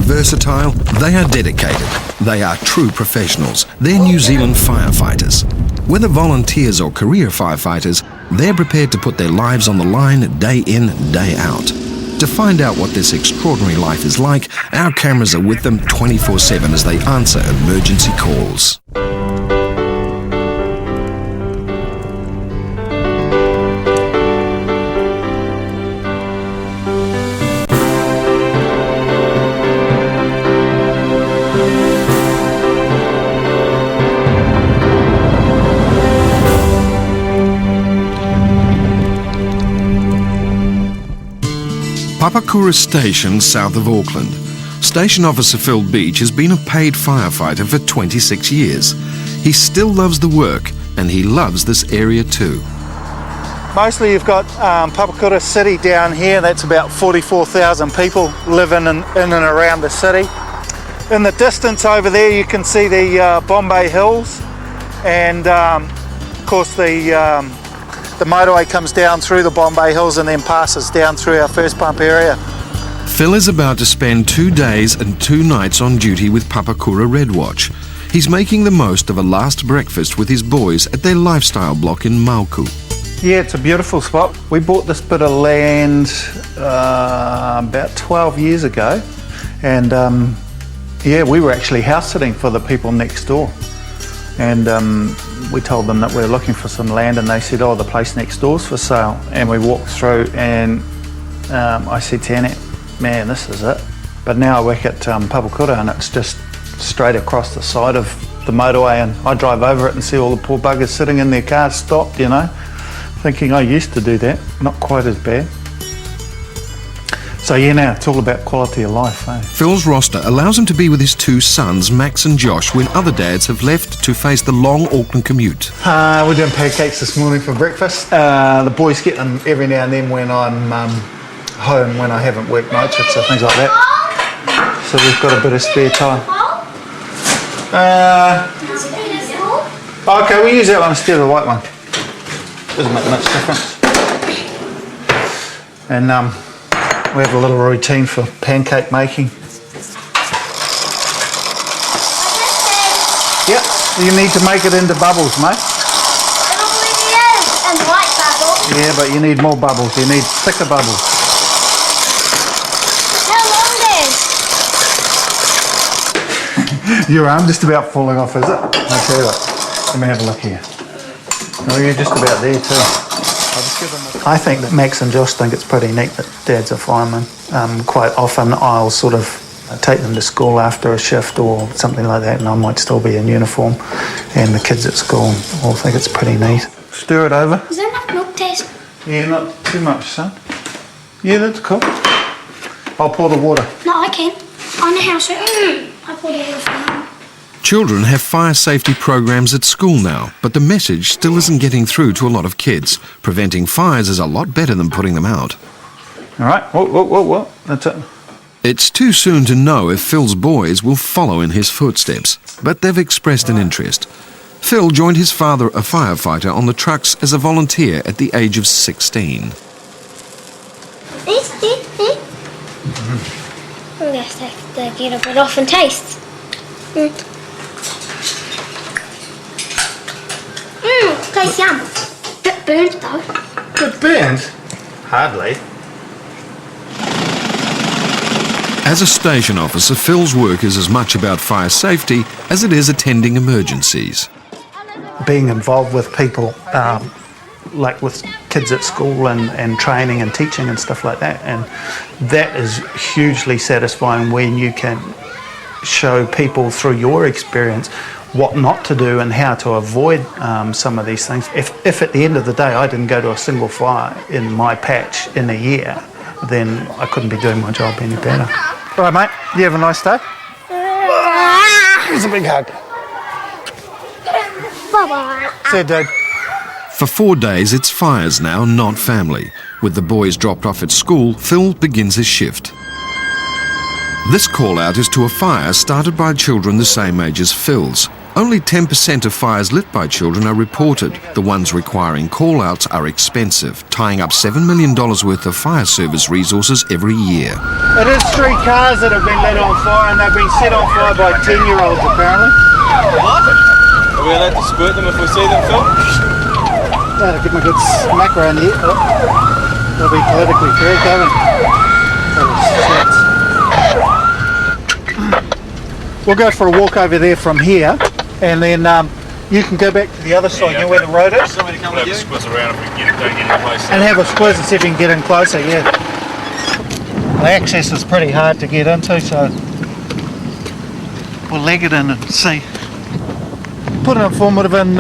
versatile, they are dedicated. They are true professionals. They're New Zealand firefighters. Whether volunteers or career firefighters, they're prepared to put their lives on the line day in, day out. To find out what this extraordinary life is like, our cameras are with them 24/7 as they answer emergency calls. Papakura Station, south of Auckland. Station Officer Phil Beech has been a paid firefighter for 26 years. He still loves the work, and he loves this area too. Mostly you've got Papakura City down here. That's about 44,000 people living in and around the city. In the distance over there you can see the Bombay Hills, and of course the motorway comes down through the Bombay Hills and then passes down through our first pump area. Phil is about to spend 2 days and 2 nights on duty with Papakura Red Watch. He's making the most of a last breakfast with his boys at their lifestyle block in Mauku. Yeah, it's a beautiful spot. We bought this bit of land about 12 years ago, and yeah, we were actually house sitting for the people next door. And we told them that we were looking for some land, and they said, oh, the place next door's for sale. And we walked through, and I said to Annette, man, this is it. But now I work at Papakura, and it's just straight across the side of the motorway, and I drive over it and see all the poor buggers sitting in their cars stopped, you know, thinking I used to do that. Not quite as bad. So yeah, now it's all about quality of life. Eh? Phil's roster allows him to be with his 2 sons, Max and Josh, when other dads have left to face the long Auckland commute. We're doing pancakes this morning for breakfast. The boys get them every now and then when I'm home, when I haven't worked night shifts or things like that. So we've got a bit of spare time. Okay, we use that one instead of the white one. Doesn't make much difference. And we have a little routine for pancake making. Yep, you need to make it into bubbles, mate. And white bubbles. Yeah, but you need more bubbles. You need thicker bubbles. How long then? Your arm just about falling off, is it? I'll tell you what. Let me have a look here. Oh, you're just about there too. I think that Max and Josh think it's pretty neat that Dad's a fireman. Quite often I'll sort of take them to school after a shift or something like that, and I might still be in uniform, and the kids at school all think it's pretty neat. Stir it over. Is there enough milk taste? Yeah, not too much, son. Yeah, that's cool. I'll pour the water. No, I can. I know how to. I pour the water for now. Children have fire safety programs at school now, but the message still isn't getting through to a lot of kids. Preventing fires is a lot better than putting them out. All right, whoa, that's it. It's too soon to know if Phil's boys will follow in his footsteps, but they've expressed an interest. Phil joined his father, a firefighter, on the trucks as a volunteer at the age of 16. I guess they get a bit off and taste. Tastes yum. Bit burnt though. Bit burnt? Hardly. As a station officer, Phil's work is as much about fire safety as it is attending emergencies. Being involved with people, like with kids at school and training and teaching and stuff like that, and that is hugely satisfying when you can show people through your experience what not to do and how to avoid some of these things. If at the end of the day I didn't go to a single fire in my patch in a year, then I couldn't be doing my job any better. All right, mate, you have a nice day. Here's a big hug. Bye-bye. See you, Dad. For 4 days, it's fires now, not family. With the boys dropped off at school, Phil begins his shift. This call-out is to a fire started by children the same age as Phil's. Only 10% of fires lit by children are reported. The ones requiring call-outs are expensive, tying up $7 million worth of fire service resources every year. It is 3 cars that have been lit on fire, and they've been set on fire by 10-year-olds apparently. What? Are we allowed to squirt them if we see them, Phil? That'll give me a good smack around here. Oh, they'll be politically correct, haven't they? We'll go for a walk over there from here, and then you can go back to the other side, you know where the road is? Somebody come with you? Squiz around if we don't get in closer. And have a squiz and see if you can get in closer, yeah. The access is pretty hard to get into, so we'll leg it in and see. Put an informative in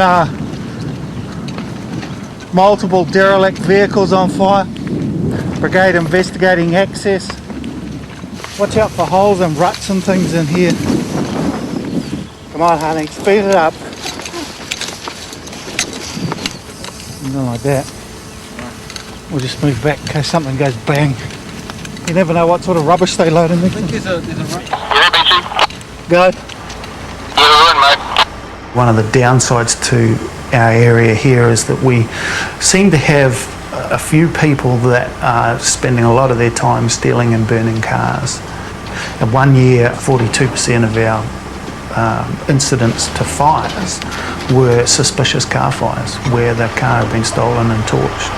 multiple derelict vehicles on fire. Brigade investigating access. Watch out for holes and ruts and things in here. Come on, honey, speed it up. Something like that. We'll just move back in case something goes bang. You never know what sort of rubbish they load in there. I think there's a Go. One of the downsides to our area here is that we seem to have a few people that are spending a lot of their time stealing and burning cars. In 1 year, 42% of our incidents to fires were suspicious car fires, where the car had been stolen and torched.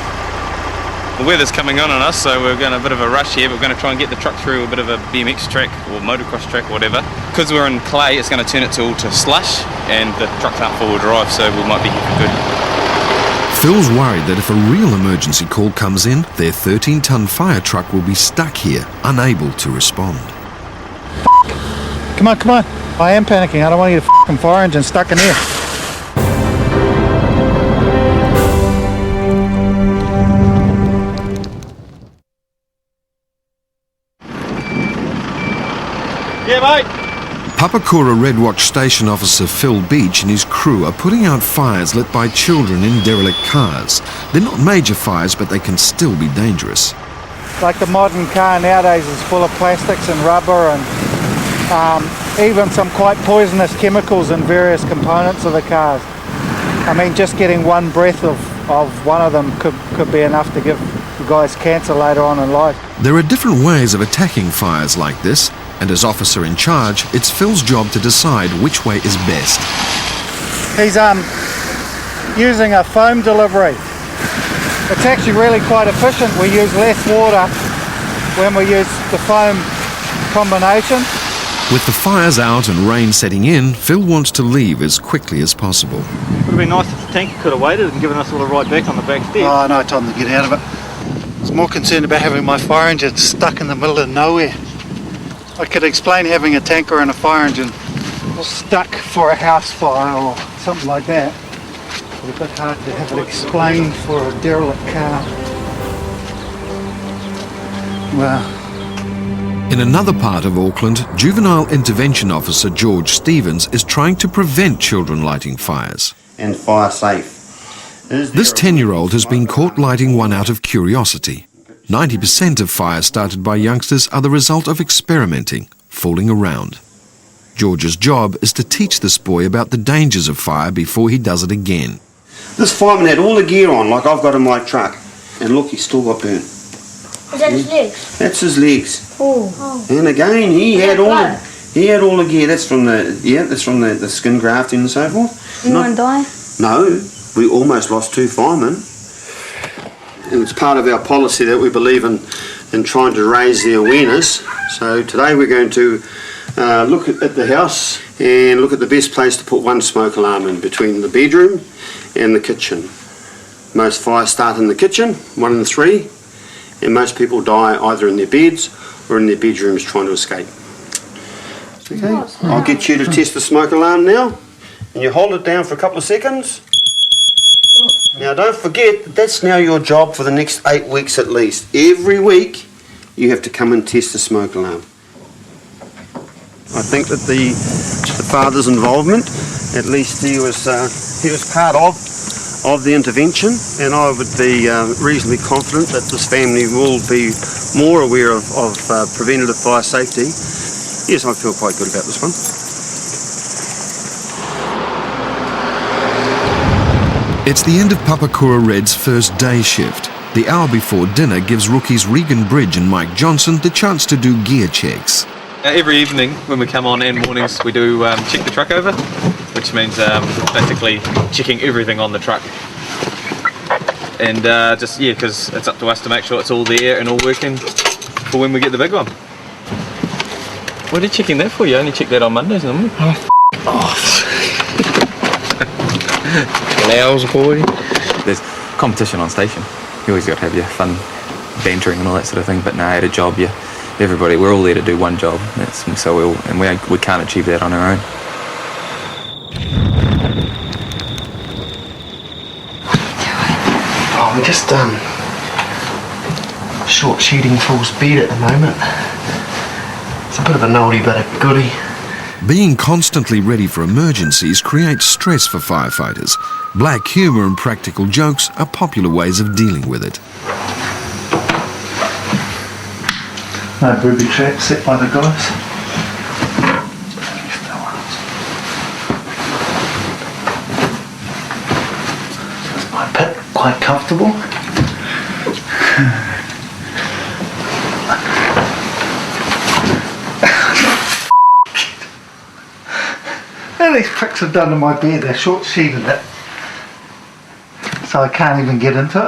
The weather's coming on us, so we're going a bit of a rush here, but we're going to try and get the truck through a bit of a BMX track or motocross track or whatever. Because we're in clay, it's going to turn it all to slush, and the trucks aren't four-wheel drive, so we might be here for good. Phil's worried that if a real emergency call comes in, their 13-ton fire truck will be stuck here, unable to respond. Come on, come on. I am panicking. I don't want you to f***ing fire engine stuck in here. Yeah, mate. Papakura Red Watch Station Officer Phil Beech and his crew are putting out fires lit by children in derelict cars. They're not major fires, but they can still be dangerous. Like the modern car nowadays is full of plastics and rubber and even some quite poisonous chemicals in various components of the cars. I mean, just getting one breath of one of them could be enough to give the guys cancer later on in life. There are different ways of attacking fires like this, and as officer in charge, it's Phil's job to decide which way is best. He's using a foam delivery. It's actually really quite efficient. We use less water when we use the foam combination. With the fires out and rain setting in, Phil wants to leave as quickly as possible. Would have been nice if the tanker could have waited and given us all a ride back on the back step. Oh, no time to get out of it. I was more concerned about having my fire engine stuck in the middle of nowhere. I could explain having a tanker and a fire engine stuck for a house fire or something like that. It's a bit hard to have it explained for a derelict car. Well. In another part of Auckland, Juvenile Intervention Officer George Stevens is trying to prevent children lighting fires. And fire safe. This 10-year-old has been caught lighting one out of curiosity. 90% of fires started by youngsters are the result of experimenting, fooling around. George's job is to teach this boy about the dangers of fire before he does it again. This fireman had all the gear on, like I've got in my truck. And look, he's still got burnt. Is that his legs? That's his legs. Oh. And again, he had all the gear. That's from the skin grafting and so forth. Anyone die? No, we almost lost 2 firemen. And it's part of our policy that we believe in trying to raise the awareness. So today we're going to look at the house and look at the best place to put one smoke alarm in between the bedroom and the kitchen. Most fires start in the kitchen, 1 in 3, and most people die either in their beds or in their bedrooms trying to escape. Okay, I'll get you to test the smoke alarm now, and you hold it down for a couple of seconds. Now don't forget that that's now your job for the next 8 weeks at least. Every week you have to come and test the smoke alarm. I think that the father's involvement, at least he was part of the intervention, and I would be reasonably confident that this family will be more aware of preventative fire safety. Yes, I feel quite good about this one. It's the end of Papakura Red's first day shift. The hour before dinner gives rookies Reagan Bridge and Mike Johnson the chance to do gear checks. Every evening when we come on and mornings we do check the truck over, which means basically checking everything on the truck. And because it's up to us to make sure it's all there and all working for when we get the big one. What are you checking that for? You only check that on Mondays, normally. Allows boy. There's competition on station. You always got to have your fun bantering and all that sort of thing. But now at a job, we're all there to do one job. We can't achieve that on our own. Oh, we're just short sheeting full speed at the moment. It's a bit of an oldie but a goodie. Being constantly ready for emergencies creates stress for firefighters. Black humour and practical jokes are popular ways of dealing with it. No booby trap set by the guys. Is my pit quite comfortable? And these pricks have done to my bed, they're short sheeted it. So I can't even get into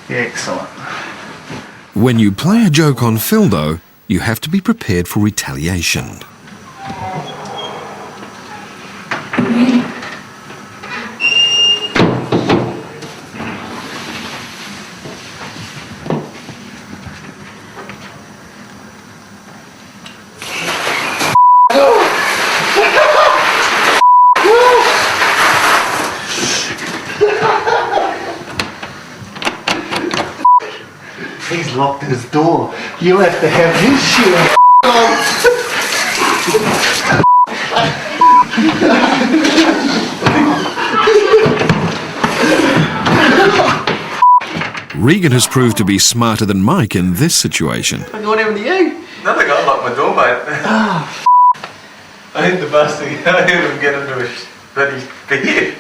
it. Excellent. When you play a joke on Phil, though, you have to be prepared for retaliation. He's locked his door. You have to have his shit Regan has proved to be smarter than Mike in this situation. What happened to you? Nothing, I locked my door, mate. I hit the busting. I heard him get into his bloody bed.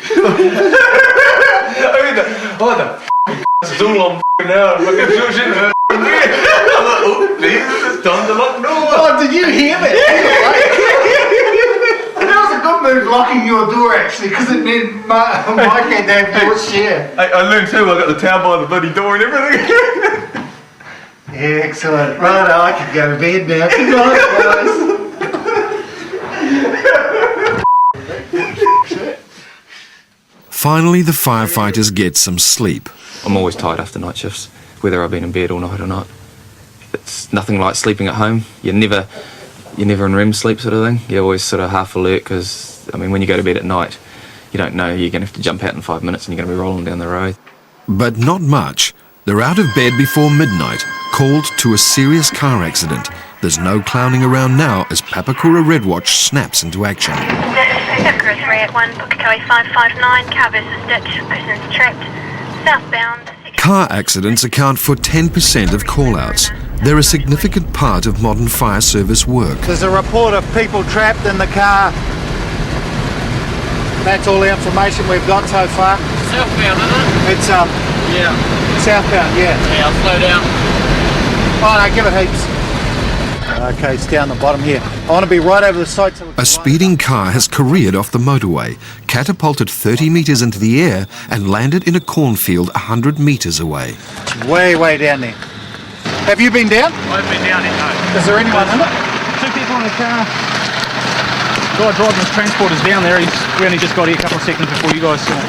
It's all on now. I'm fucking shit. I'm like, oh, Jesus, it's time to lock the door. Oh, did you hear that? That was a good move, locking your door, actually, because it meant Mike had to have your share. I learned too, I got the towel by the bloody door and everything. Yeah, excellent. Right, I can go to bed now. Good night, guys. Finally, the firefighters get some sleep. I'm always tired after night shifts, whether I've been in bed all night or not. It's nothing like sleeping at home. You're never in REM sleep sort of thing. You're always sort of half alert because, when you go to bed at night, you don't know you're going to have to jump out in 5 minutes and you're going to be rolling down the road. But not much. They're out of bed before midnight, called to a serious car accident. There's no clowning around now as Papakura Red Watch snaps into action. Papakura 381, Pukekohe 559, car versus ditch, person's trapped, southbound. Car accidents account for 10% of call-outs. They're a significant part of modern fire service work. There's a report of people trapped in the car. That's all the information we've got so far. Southbound, isn't it? It's Yeah. southbound, yeah. Yeah, I'll slow down. Oh no, give it heaps. Okay, it's down the bottom here. I want to be right over the side so we can A speeding car has careered off the motorway, catapulted 30 metres into the air and landed in a cornfield 100 metres away. way down there. Have you been down? I've been down it, no. Is there anyone in it? Two people in the car. The guy driving the transporter's down there. We only just got here a couple of seconds before you guys saw it.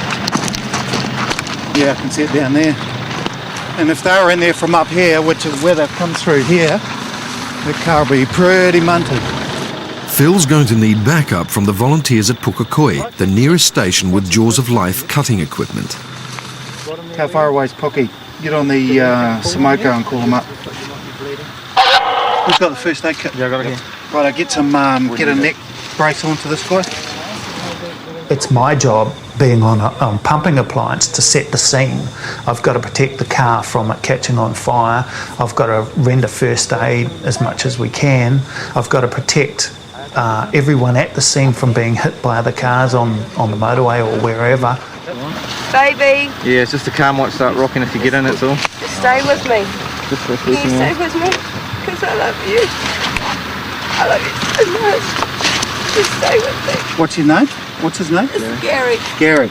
Yeah, I can see it down there. And if they were in there from up here, which is where they've come through here, the car will be pretty munted. Phil's going to need backup from the volunteers at Pukekohe, the nearest station with Jaws of Life cutting equipment. How far away is Puki? Get on the Samoko and call them up. Who's got the first aid kit? Yeah, I got it here. Right, get some, get a neck brace onto this guy. It's my job, being on pumping appliance, to set the scene. I've got to protect the car from it catching on fire. I've got to render first aid as much as we can. I've got to protect everyone at the scene from being hit by other cars on the motorway or wherever. Baby, Yeah, it's just the car might start rocking if you get in, that's all. just stay with me. Just for a Can you second. stay with me? Because I love you. I love you so much. Just stay with me. What's his name? What's his name? It's Gary. Gary.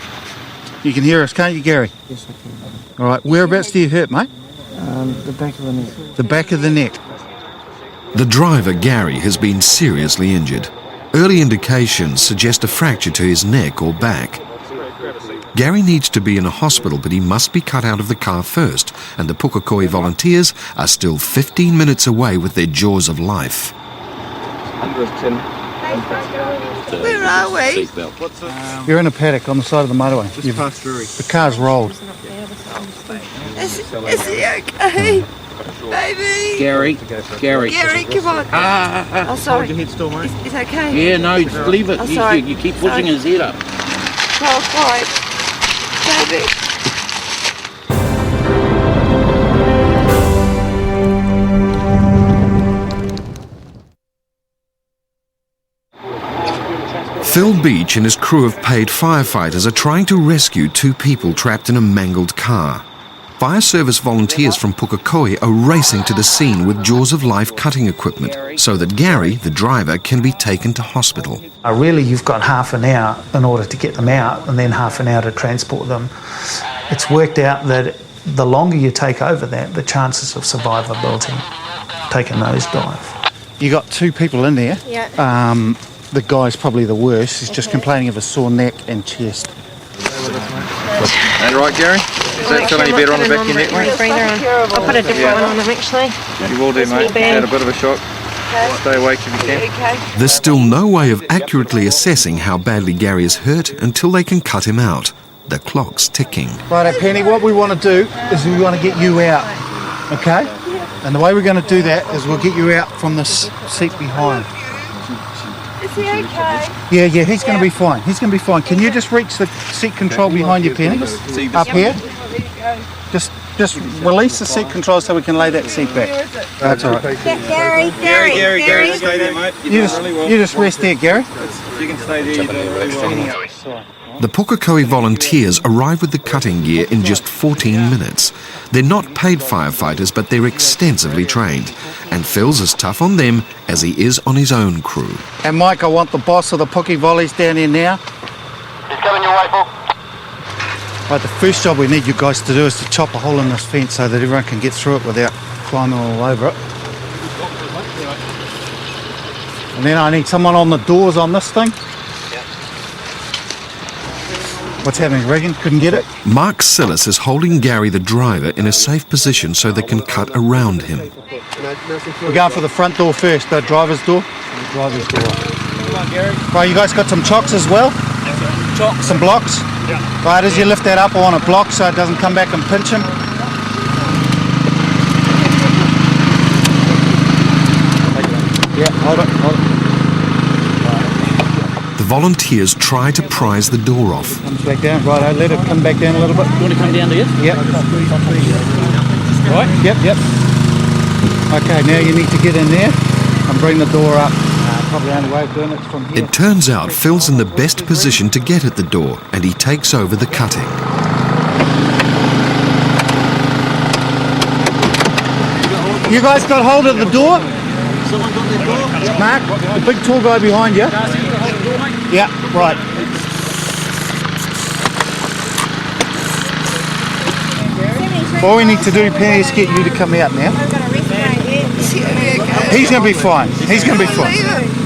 You can hear us, can't you, Gary? Yes, I can. All right. Whereabouts do you hurt, mate? The back of the neck. The back of the neck. The driver, Gary, has been seriously injured. Early indications suggest a fracture to his neck or back. Gary needs to be in a hospital, but he must be cut out of the car first, and the Papakura volunteers are still 15 minutes away with their jaws of life. Where are we? You're in a paddock on the side of the motorway. The car's rolled. Is he okay? Baby. Gary, Gary, come on. Oh, sorry. Hold your head still, mate. Is okay? Yeah, no, just leave it. Oh, sorry. You keep pushing his head up. Oh, fine. Baby. Phil Beech and his crew of paid firefighters are trying to rescue two people trapped in a mangled car. Fire service volunteers from Papakura are racing to the scene with jaws of life cutting equipment so that Gary, the driver, can be taken to hospital. Really, you've got half an hour in order to get them out and then half an hour to transport them. It's worked out that the longer you take over that, the chances of survivability take a nosedive. You got two people in there. Yeah. The guy's probably the worst. He's just complaining of a sore neck and chest. And right, Gary? Is that feel any better on the back of your neck, mate? I'll put a different one on him, actually. You will do, mate. Had a bit of a shock. Stay awake if you can. Okay. There's still no way of accurately assessing how badly Gary is hurt until they can cut him out. The clock's ticking. Right, Penny, what we want to do is we want to get you out, okay? And the way we're going to do that is we'll get you out from this seat behind. Is he okay? Yeah, he's going to be fine. He's going to be fine. Can you just reach the seat control behind you, Penny? Up here? Just release the seat control so we can lay that seat back. That's all right. Gary, Stay there, mate. You just rest there, Gary. You can stay there, you do really well. The Papakura volunteers arrive with the cutting gear in just 14 minutes. They're not paid firefighters, but they're extensively trained. And Phil's as tough on them as he is on his own crew. And Mike, I want the boss of the Pookie Volleys down here now. He's coming your way, Paul. Right, the first job we need you guys to do is to chop a hole in this fence so that everyone can get through it without climbing all over it. And then I need someone on the doors on this thing. What's happening, Reagan? Couldn't get it? Mark Sillis is holding Gary, the driver, in a safe position so they can cut around him. We're going for the front door first, the driver's door. The driver's door. Right, you guys got some chocks as well? Chocks. Some blocks? Yeah. Right, as you lift that up, I want a block so it doesn't come back and pinch him. Yeah, hold it, hold it. The volunteers try to prise the door off. Comes back down, right, let it come back down a little bit. You want to come down to you? Yep. Right? Yep. Okay, now you need to get in there and bring the door up. Probably the only way of doing it is from here. It turns out Phil's in the best position to get at the door, and he takes over the cutting. You guys got hold of the door? Mark, the big tall guy behind you. Yeah, right. All we need to do, Penny, is get you to come out now. He's going to be fine. He's going to be fine.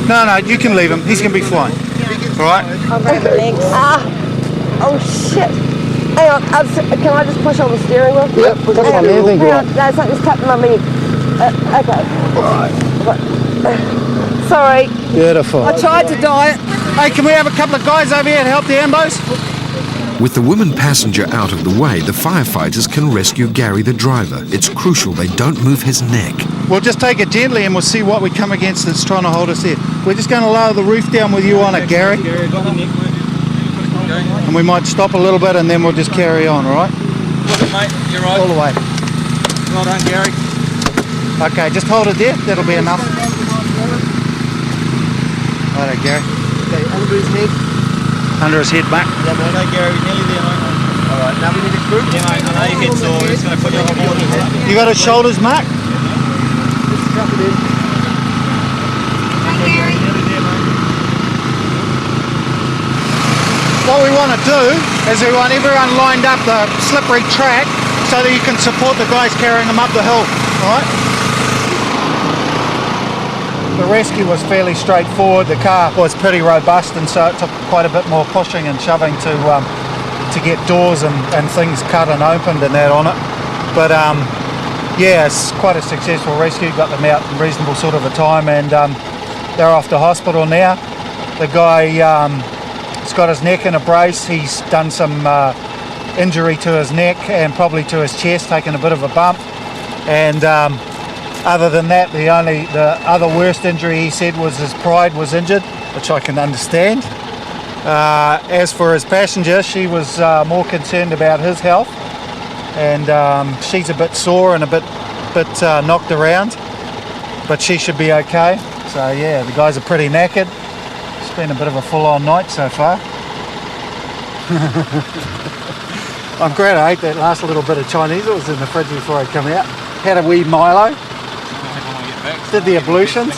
No, you can leave him. He's going to be fine. All right? Oh, shit. Hang on, can I just push on the steering wheel? Yep, push on anything. No, something's tapping my leg. Okay. Sorry. Beautiful. I tried to die. Hey, can we have a couple of guys over here to help the ambos? With the woman passenger out of the way, the firefighters can rescue Gary, the driver. It's crucial they don't move his neck. We'll just take it gently and we'll see what we come against that's trying to hold us here. We're just going to lower the roof down with you on it, Gary. And we might stop a little bit and then we'll just carry on, all right? Mate, you're right. All the way. Well done, Gary. Okay, just hold it there. That'll be enough. Righto, Gary. Okay, under his head. Under his head, Mark. Yeah, mate. No, Gary, we're nearly there, mate. All right. Alright, now we need a group. Yeah, mate, I know your head's sore. We're just going to put you on board. You got his shoulders, Mark? Let's strap it in. What we want to do is we want everyone lined up the slippery track so that you can support the guys carrying them up the hill, alright? The rescue was fairly straightforward. The car was pretty robust, and so it took quite a bit more pushing and shoving to get doors and things cut and opened and that on it. But yeah, it's quite a successful rescue. Got them out in reasonable sort of a time, and they're off to hospital now. The guy has got his neck in a brace. He's done some injury to his neck and probably to his chest, taken a bit of a bump. And other than that, the other worst injury he said was his pride was injured, which I can understand. As for his passenger, she was more concerned about his health, and she's a bit sore and a bit knocked around, but she should be okay. So yeah, the guys are pretty knackered. It's been a bit of a full-on night so far. I'm glad I ate that last little bit of Chinese. It was in the fridge before I come out. Had a wee Milo. Did the ablutions.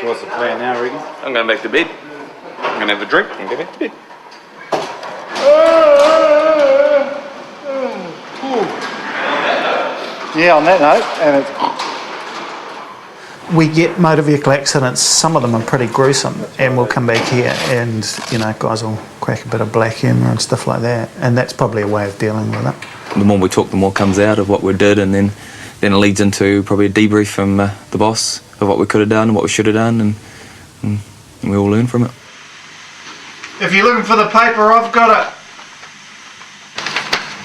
So what's the plan now, Reagan? I'm going back to bed. I'm going to have a drink and go back to bed. Yeah, on that note, and we get motor vehicle accidents. Some of them are pretty gruesome, and we'll come back here and, you know, guys will crack a bit of black humour and stuff like that, and that's probably a way of dealing with it. The more we talk, the more comes out of what we did, and then it leads into probably a debrief from the boss of what we could have done and what we should have done, and we all learn from it. If you're looking for the paper, I've got it.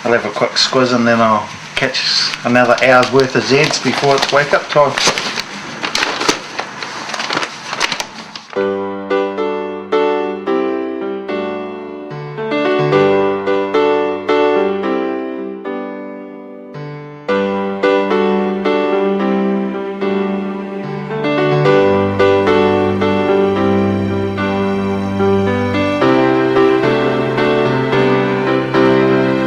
I'll have a quick squiz and then I'll catch another hour's worth of Zeds before it's wake up time.